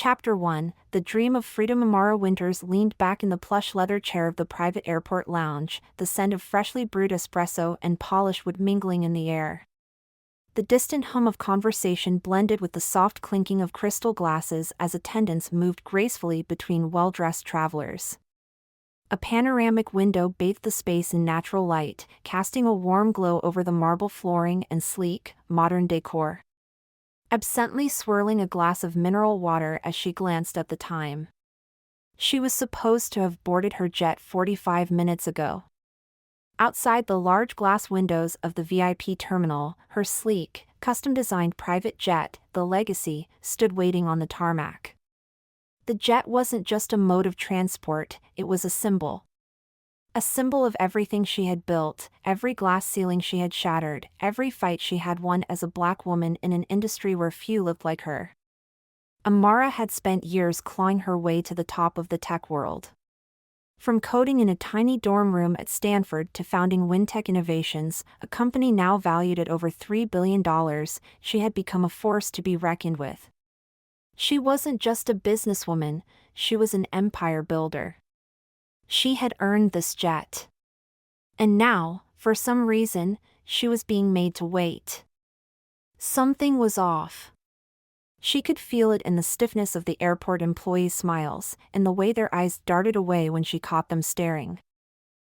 Chapter 1, The Dream of Freedom. Amara Winters leaned back in the plush leather chair of the private airport lounge, the scent of freshly brewed espresso and polished wood mingling in the air. The distant hum of conversation blended with the soft clinking of crystal glasses as attendants moved gracefully between well-dressed travelers. A panoramic window bathed the space in natural light, casting a warm glow over the marble flooring and sleek, modern decor. Absently swirling a glass of mineral water as she glanced at the time. She was supposed to have boarded her jet 45 minutes ago. Outside the large glass windows of the VIP terminal, her sleek, custom-designed private jet, the Legacy, stood waiting on the tarmac. The jet wasn't just a mode of transport, it was a symbol. A symbol of everything she had built, every glass ceiling she had shattered, every fight she had won as a black woman in an industry where few lived like her. Amara had spent years clawing her way to the top of the tech world. From coding in a tiny dorm room at Stanford to founding WinTech Innovations, a company now valued at over $3 billion, she had become a force to be reckoned with. She wasn't just a businesswoman, she was an empire builder. She had earned this jet. And now, for some reason, she was being made to wait. Something was off. She could feel it in the stiffness of the airport employees' smiles, in the way their eyes darted away when she caught them staring.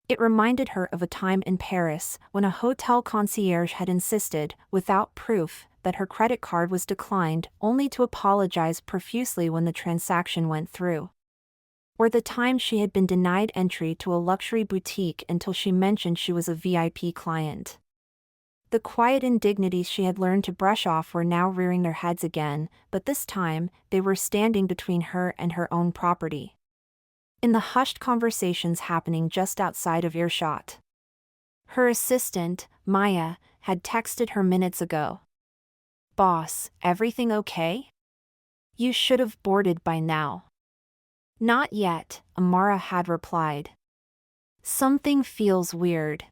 It reminded her of a time in Paris when a hotel concierge had insisted, without proof, that her credit card was declined, only to apologize profusely when the transaction went through. Or the time she had been denied entry to a luxury boutique until she mentioned she was a VIP client. The quiet indignities she had learned to brush off were now rearing their heads again, but this time, they were standing between her and her own property. In the hushed conversations happening just outside of earshot. Her assistant, Maya, had texted her minutes ago. "Boss, everything okay? You should have boarded by now." "Not yet," Amara had replied. "Something feels weird."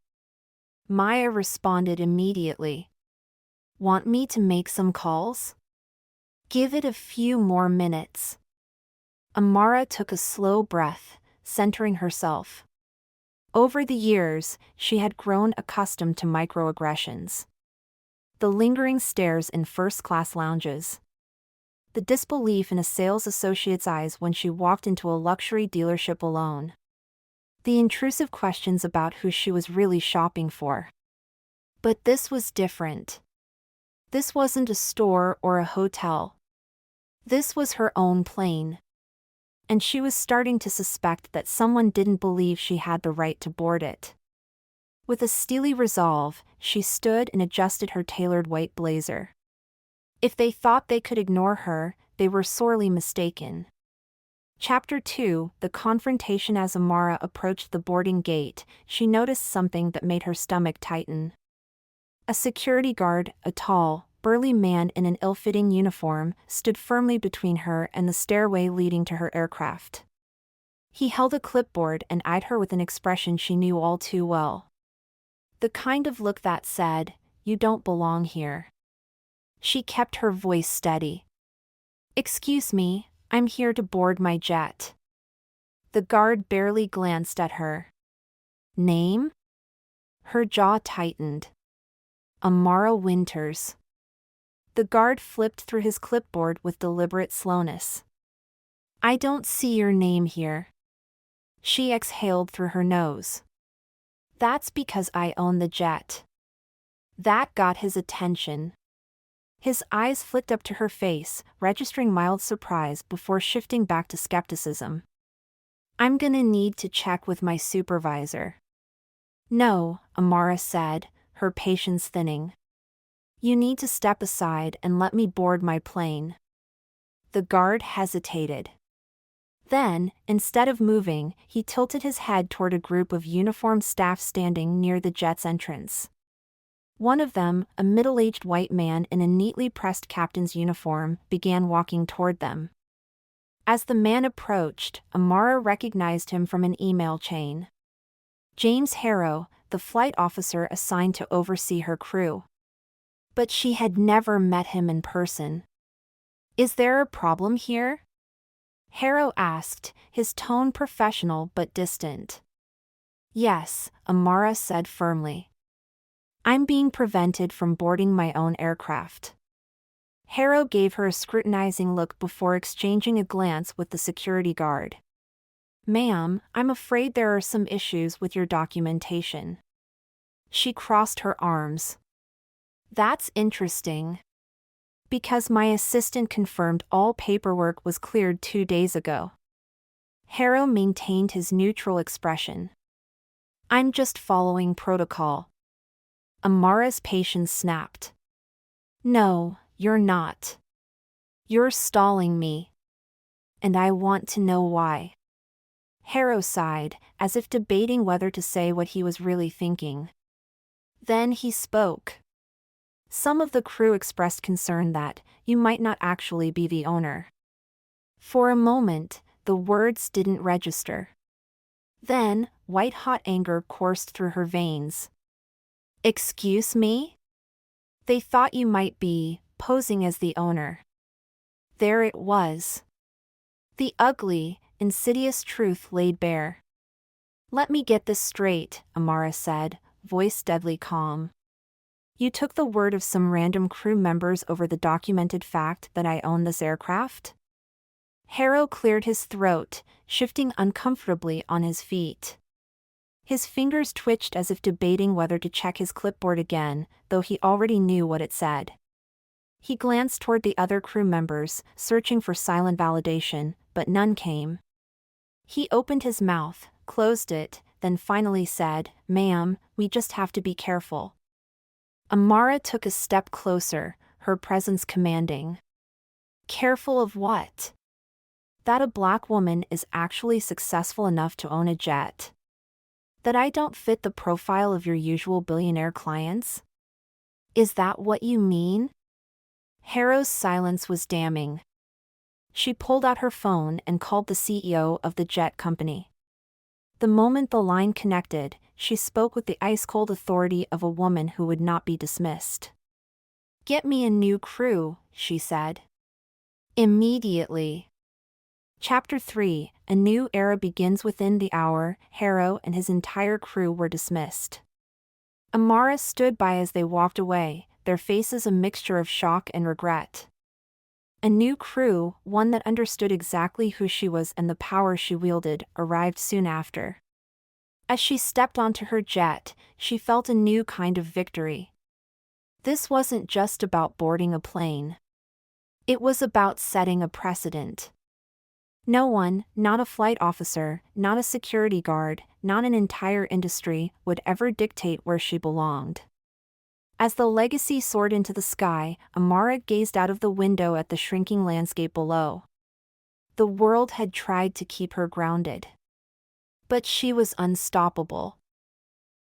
Maya responded immediately. "Want me to make some calls?" "Give it a few more minutes." Amara took a slow breath, centering herself. Over the years, she had grown accustomed to microaggressions. The lingering stares in first-class lounges. The disbelief in a sales associate's eyes when she walked into a luxury dealership alone. The intrusive questions about who she was really shopping for. But this was different. This wasn't a store or a hotel. This was her own plane. And she was starting to suspect that someone didn't believe she had the right to board it. With a steely resolve, she stood and adjusted her tailored white blazer. If they thought they could ignore her, they were sorely mistaken. Chapter 2, The Confrontation. As Amara approached the boarding gate, she noticed something that made her stomach tighten. A security guard, a tall, burly man in an ill-fitting uniform, stood firmly between her and the stairway leading to her aircraft. He held a clipboard and eyed her with an expression she knew all too well. The kind of look that said, "You don't belong here." She kept her voice steady. "Excuse me, I'm here to board my jet." The guard barely glanced at her. "Name?" Her jaw tightened. "Amara Winters." The guard flipped through his clipboard with deliberate slowness. "I don't see your name here." She exhaled through her nose. "That's because I own the jet." That got his attention. His eyes flicked up to her face, registering mild surprise before shifting back to skepticism. "I'm gonna need to check with my supervisor." "No," Amara said, her patience thinning. "You need to step aside and let me board my plane." The guard hesitated. Then, instead of moving, he tilted his head toward a group of uniformed staff standing near the jet's entrance. One of them, a middle-aged white man in a neatly pressed captain's uniform, began walking toward them. As the man approached, Amara recognized him from an email chain. James Harrow, the flight officer assigned to oversee her crew. But she had never met him in person. "Is there a problem here?" Harrow asked, his tone professional but distant. Yes, Amara said firmly. I'm being prevented from boarding my own aircraft. Harrow gave her a scrutinizing look before exchanging a glance with the security guard. Ma'am, I'm afraid there are some issues with your documentation. She crossed her arms. That's interesting. Because my assistant confirmed all paperwork was cleared 2 days ago. Harrow maintained his neutral expression. I'm just following protocol. Amara's patience snapped. No, you're not. You're stalling me. And I want to know why. Harrow sighed, as if debating whether to say what he was really thinking. Then he spoke. Some of the crew expressed concern that you might not actually be the owner. For a moment, the words didn't register. Then, white-hot anger coursed through her veins. Excuse me? They thought you might be posing as the owner. There it was. The ugly, insidious truth laid bare. Let me get this straight, Amara said, voice deadly calm. You took the word of some random crew members over the documented fact that I own this aircraft? Harrow cleared his throat, shifting uncomfortably on his feet. His fingers twitched as if debating whether to check his clipboard again, though he already knew what it said. He glanced toward the other crew members, searching for silent validation, but none came. He opened his mouth, closed it, then finally said, Ma'am, we just have to be careful. Amara took a step closer, her presence commanding. Careful of what? That a black woman is actually successful enough to own a jet. That I don't fit the profile of your usual billionaire clients? Is that what you mean? Harrow's silence was damning. She pulled out her phone and called the CEO of the jet company. The moment the line connected, she spoke with the ice-cold authority of a woman who would not be dismissed. Get me a new crew, she said. Immediately. Chapter 3, A New Era Begins. Within the hour, Harrow and his entire crew were dismissed. Amara stood by as they walked away, their faces a mixture of shock and regret. A new crew, one that understood exactly who she was and the power she wielded, arrived soon after. As she stepped onto her jet, she felt a new kind of victory. This wasn't just about boarding a plane. It was about setting a precedent. No one, not a flight officer, not a security guard, not an entire industry, would ever dictate where she belonged. As the Legacy soared into the sky, Amara gazed out of the window at the shrinking landscape below. The world had tried to keep her grounded. But she was unstoppable.